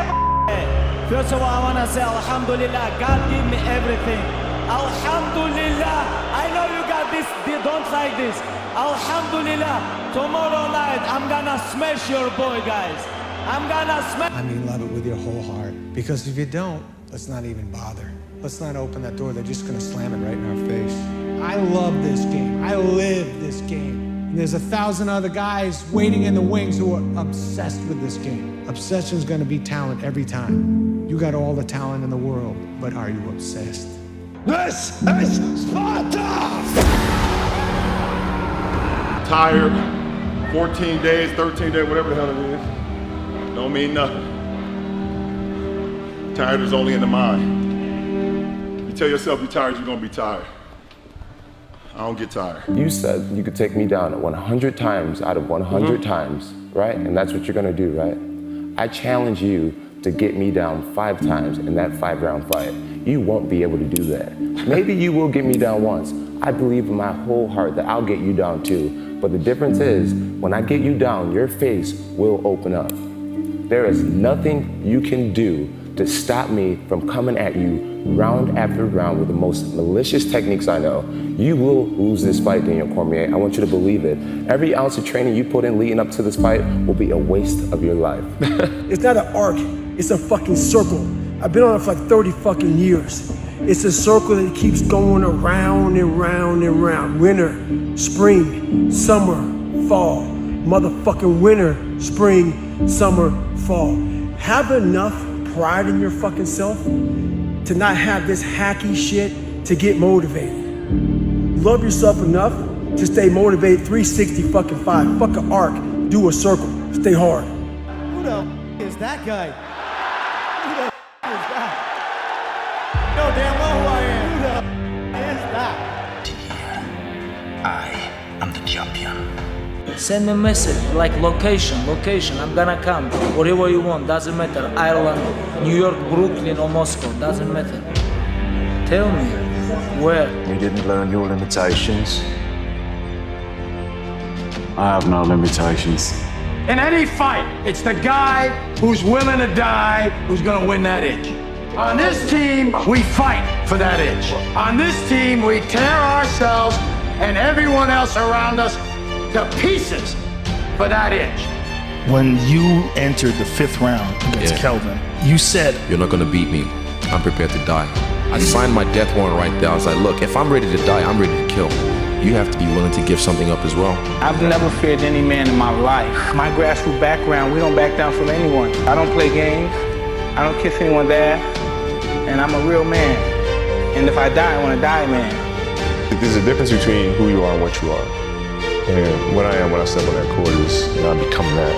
First of all, I want to say Alhamdulillah, God gave me everything. Alhamdulillah, I know you got this, they don't like this. Alhamdulillah, tomorrow night I'm gonna smash your boy, guys. I'm gonna smash. I mean, love it with your whole heart. Because if you don't, let's not even bother. Let's not open that door. They're just gonna slam it right in our face. I love this game. I live this game. And there's 1,000 other guys waiting in the wings who are obsessed with this game. Obsession's gonna be talent every time. You got all the talent in the world, but are you obsessed? This is Sparta! Tired, 14 days, 13 days, whatever the hell it is. Don't mean nothing. Tired is only in the mind. You tell yourself you're tired, you're gonna be tired. I don't get tired. You said you could take me down 100 times out of 100 times, right? And that's what you're gonna do, right? I challenge you to get me down 5 times in that 5-round fight. You won't be able to do that. Maybe you will get me down once. I believe in my whole heart that I'll get you down too. But the difference is, when I get you down, your face will open up. There is nothing you can do to stop me from coming at you round after round with the most malicious techniques I know. You will lose this fight, Daniel Cormier. I want you to believe it. Every ounce of training you put in leading up to this fight will be a waste of your life. It's not an arc, it's a fucking circle. I've been on it for like 30 fucking years. It's a circle that keeps going around and round and round. Winter, spring, summer, fall. Motherfucking winter, spring, summer, fall. Have enough pride in your fucking self to not have this hacky shit to get motivated. Love yourself enough to stay motivated 365. Fuck an arc, do a circle, stay hard. Who the is that guy? Who the is that? Know damn well who I am. Who the is that? I am the champion. Send me a message, like location, I'm gonna come. Wherever you want, doesn't matter. Ireland, New York, Brooklyn, or Moscow, doesn't matter. Tell me, where? You didn't learn your limitations. I have no limitations. In any fight, it's the guy who's willing to die who's gonna win that itch. On this team, we fight for that inch. On this team, we tear ourselves and everyone else around us to pieces for that inch. When you entered the 5th round against Kelvin, you said, "You're not gonna beat me. I'm prepared to die." I signed my death warrant right there. I was like, look, if I'm ready to die, I'm ready to kill. You have to be willing to give something up as well. I've never feared any man in my life. My grassroots background, we don't back down from anyone. I don't play games. I don't kiss anyone's ass. And I'm a real man. And if I die, I want to die, man. There's a difference between who you are and what you are. And what I am when I step on that court is, I become that.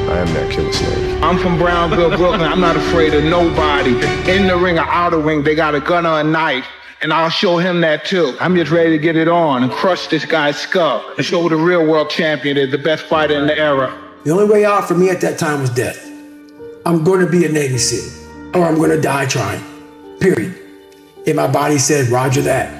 I am that killer snake. I'm from Brownsville, Brooklyn. I'm not afraid of nobody. In the ring or out of the ring, they got a gun or a knife. And I'll show him that too. I'm just ready to get it on and crush this guy's skull and show the real world champion is the best fighter in the era. The only way out for me at that time was death. I'm going to be a Navy SEAL, or I'm going to die trying, period. And my body said, roger that.